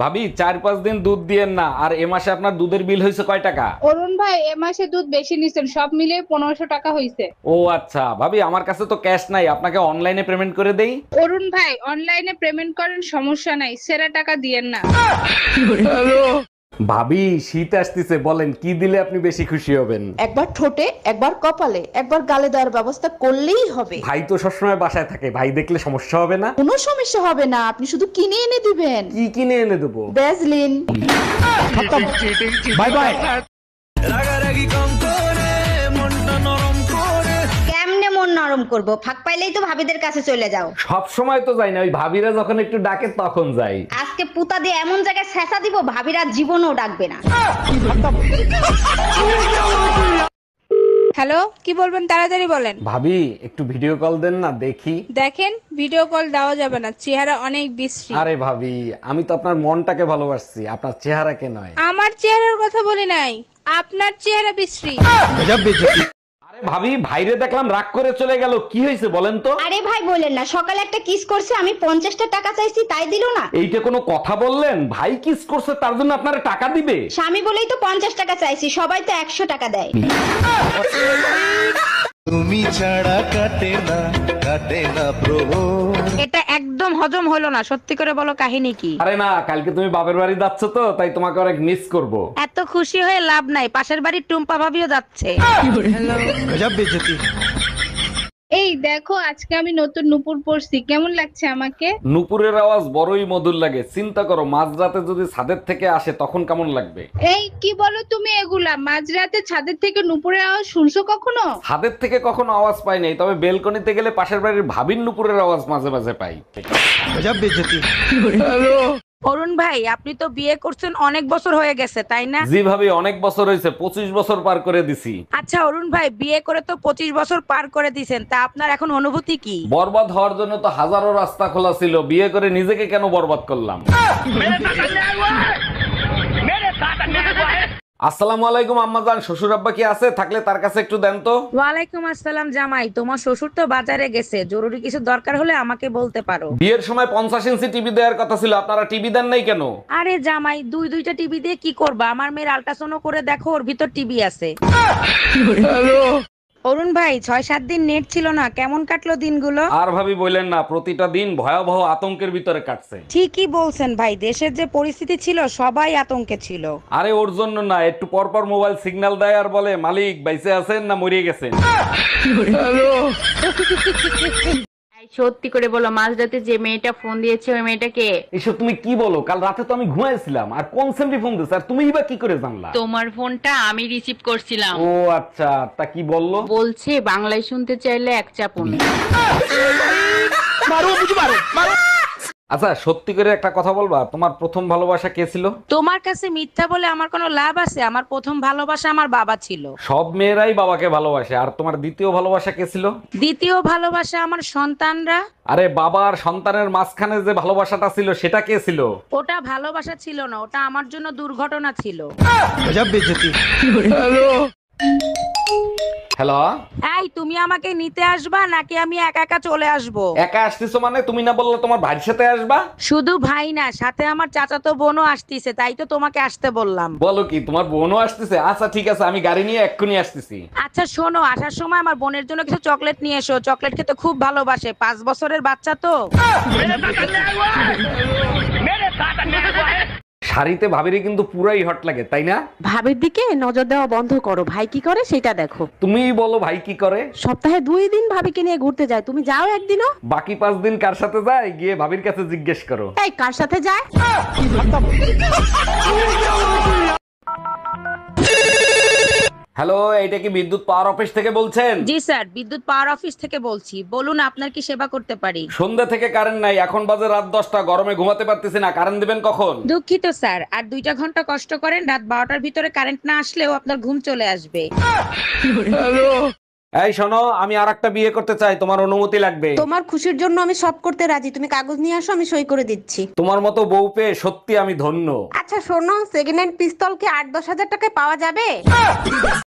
ভাবি 4-5 দিন দুধ দিয়েন না, আর এ মাসে আপনার দুধের বিল হয়েছে কয় টাকা? অরুণ ভাই এ মাসে দুধ বেশি নিছেন, সব মিলিয়ে 1500 টাকা হইছে। ও আচ্ছা ভাবি, আমার কাছে তো ক্যাশ নাই, আপনাকে অনলাইনে পেমেন্ট করে দেই। অরুণ ভাই অনলাইনে পেমেন্ট করেন, সমস্যা নাই, সেরা টাকা দিয়েন না। ভাবি শীত আসতেছে, বলেন কি দিলে আপনি বেশি খুশি হবেন? একবার ঠোঁটে, একবার কপালে, একবার গালে দেওয়ার ব্যবস্থা করলেই হবে। ভাই তো সবসময় বাসায় থাকে, ভাই দেখলে সমস্যা হবে না? কোনো সমস্যা হবে না, আপনি শুধু কিনে এনে দিবেন। কি কিনে এনে দেবো? ভ্যাজলিন। Bye bye. কেমনে মন নরম করব? ফাঁক পাইলেই তো ভাবিদের কাছে চলে যাও। সব সময় তো যাই না, ওই ভাবিরা যখন একটু ডাকে তখন যাই। আজকে পুতা দিয়ে এমন জায়গায় ছেঁচা দিব, ভাবিরা জীবনও ডাকবে না। হ্যালো, কি বলবেন তাড়াতাড়ি বলেন। ভাবি একটু ভিডিও কল দেন না দেখি। দেখেন ভিডিও কল দেওয়া যাবে না, চেহারা অনেক বিশ্রী। আরে ভাবি, আমি তো আপনার মনটাকে ভালোবাসছি, আপনার চেহারাকে নয়। আমার চেহারার কথা বলি নাই, আপনার চেহারা বিশ্রী। আরে ভাবি, ভাইরে দেখলাম রাগ করে চলে গেল, কি হয়েছে বলেন তো? আরে ভাই বলেন না, সকালে একটা কিস করছে, আমি 50টা টাকা চাইছি, তাই দিল না। এইটা কোনো কথা বললেন? ভাই কিস করছে তার জন্য আপনারা টাকা দিবে? স্বামী বলেই তো 50 টাকা চাইছি, সবাই তো 100 টাকা দেয়। তুমি ছাড়া কাটে না প্রভু। এটা একদম হজম হলো না, সত্যি করে বলো কাহিনী কি? আরে না, কালকে তুমি বাপের বাড়ি যাচ্ছ তো, তাই তোমাকে অনেক মিস করব। এত খুশি হয়ে লাভ নাই, পাশের বাড়ির টুম্পা ভাবিও যাচ্ছে। এই দেখো, আজকে আমি নতুন নুপুর পরছি, কেমন লাগছে আমাকে? নুপুরের আওয়াজ বড়ই মধুর লাগে। চিন্তা করো, মাঝরাতে যদি ছাদের থেকে আসে তখন কেমন লাগবে? এই কি বলো তুমি এগুলা? মাঝরাতে ছাদের থেকে নুপুরের আওয়াজ শুনছো কখনো? ছাদের থেকে কখনো আওয়াজ পাই নাই, তবে বেলকনিতে গেলে পাশের বাড়ির ভাবির নুপুরের আওয়াজ মাঝে মাঝে পাই। অরুণ ভাই, আপনি তো বিয়ে করছেন অনেক বছর হয়ে গেছে, তাই না? জি ভাবি, অনেক বছর হয়েছে, 25 বছর পার করে দিছি। আচ্ছা অরুণ ভাই, বিয়ে করে তো 25 বছর পার করে দিছেন, তা আপনার এখন অনুভূতি কি? বরবাদ হওয়ার জন্য তো হাজারো রাস্তা খোলা ছিল, বিয়ে করে নিজেকে কেন বরবাদ করলাম? আসসালামু আলাইকুম আম্মাজান, শ্বশুর আব্বা কি আছে? থাকলে তার কাছে একটু দেন তো। ওয়ালাইকুম আসসালাম জামাই, তোমার শ্বশুর তো বাজারে গেছে, জরুরি কিছু দরকার হলে আমাকে বলতে পারো। বিয়ের সময় 50 ইঞ্চি টিভি দেওয়ার কথা ছিল, আপনারা টিভি দেন নাই কেন? আরে জামাই, দুইটা টিভি দিয়ে কি করবা? আমার মেয়ের আল্ট্রাসাউন্ড করে দেখো, ওর ভিতর টিভি আছে। অরুণ ভাই, 6-7 দিন নেট ছিল না, কেমন কাটলো দিনগুলো? আর ভাবি বললেন না, প্রতিটা দিন ভয়াবহ আতঙ্কের ভিতরে কাটছে। ঠিকই বলছেন ভাই, দেশের যে পরিস্থিতি ছিল সবাই আতঙ্কে ছিল। আরে ওর জন্য না, একটু পর পর মোবাইল সিগন্যাল দেয় আর বলে মালিক বাইসে আছেন না মরিয়ে গেছেন। সত্যি করে বলো, মাঝরাতে যে মেয়েটা ফোন দিয়েছে ওই মেয়েটা কে? এসব তুমি কি বলো? কাল রাতে তো আমি ঘুমাইছিলাম, আর কোন সেমটি ফোন দিছে, আর তুমিই বা কি করে জানলা? তোমার ফোনটা আমি রিসিভ করছিলাম। ও আচ্ছা, তা কি বললো? বলছে বাংলায় শুনতে চাইলে এক চাপুন। আচ্ছা সত্যি করে একটা কথা বলবা, তোমার প্রথম ভালোবাসা কে ছিল? তোমার কাছে মিথ্যা বলে আমার কোনো লাভ আছে? আমার প্রথম ভালোবাসা আমার বাবা ছিল। সব মেয়েরাই বাবাকে ভালোবাসে, আর তোমার দ্বিতীয় ভালোবাসা কে ছিল? দ্বিতীয় ভালোবাসা আমার সন্তানরা। আরে বাবা আর সন্তানের মাঝখানে যে ভালোবাসাটা ছিল সেটা কে ছিল? ওটা ভালোবাসা ছিল না, ওটা আমার জন্য দুর্ঘটনা ছিল। হ্যালো, এই তুমি আমাকে নিতে আসবা নাকি আমি একা একা চলে আসবো? একা আসতেছো মানে? তুমি না বললে তোমার ভাইয়ের সাথে আসবা? শুধু ভাই না, সাথে আমার চাচাতো বোনও আসতিছে, তাই তো তোমাকে আসতে বললাম। বলো কি, তোমার বোনও আসতেছে? আচ্ছা ঠিক আছে, আমি গাড়ি নিয়ে এক্ষুনি আসতেছি। আচ্ছা শোনো, আসার সময় আমার বোনের জন্য কিছু চকলেট নিয়ে এসো, চকলেট খেতে খুব ভালোবাসে, 5 বছরের বাচ্চা তো। শাড়িতে ভাবিরে কিন্তু পুরাই হট লাগে, তাই না? ভাবির দিকে নজর দেওয়া বন্ধ করো, ভাই কি করে সেটা দেখো। তুমিই বলো ভাই কি করে? সপ্তাহে 2 দিন ভাবিকে নিয়ে ঘুরতে যায়, তুমি যাও একদিনও? বাকি 5 দিন কার সাথে যায় গিয়ে ভাবির কাছে জিজ্ঞেস করো। এই কার সাথে যায়? হ্যালো, এইটা কি বিদ্যুৎ পাওয়ার অফিস থেকে বলছেন? জি স্যার, বিদ্যুৎ পাওয়ার অফিস থেকে বলছি, বলুন আপনার কি সেবা করতে পারি? সন্ধ্যা থেকে কারেন্ট নাই, এখন বাজে রাত 10টা, গরমে ঘুমাতে পারতেছি না, কারেন্ট দিবেন কখন? দুঃখিত স্যার, আর 2টা ঘন্টা কষ্ট করেন, রাত 12টার ভিতরে কারেন্ট না আসলেও আপনার ঘুম চলে আসবে। এই শোনো, আমি আরেকটা বিয়ে করতে চাই, তোমার অনুমতি লাগবে। তোমার খুশির জন্য আমি সব করতে রাজি, তুমি কাগজ নিয়ে আসো, আমি সই করে দিচ্ছি। তোমার মতো বউ পেয়ে সত্যি আমি ধন্য। আচ্ছা শোনো, সেকেন্ড হ্যান্ড পিস্তল কি 8-10 হাজার টাকায় পাওয়া যাবে?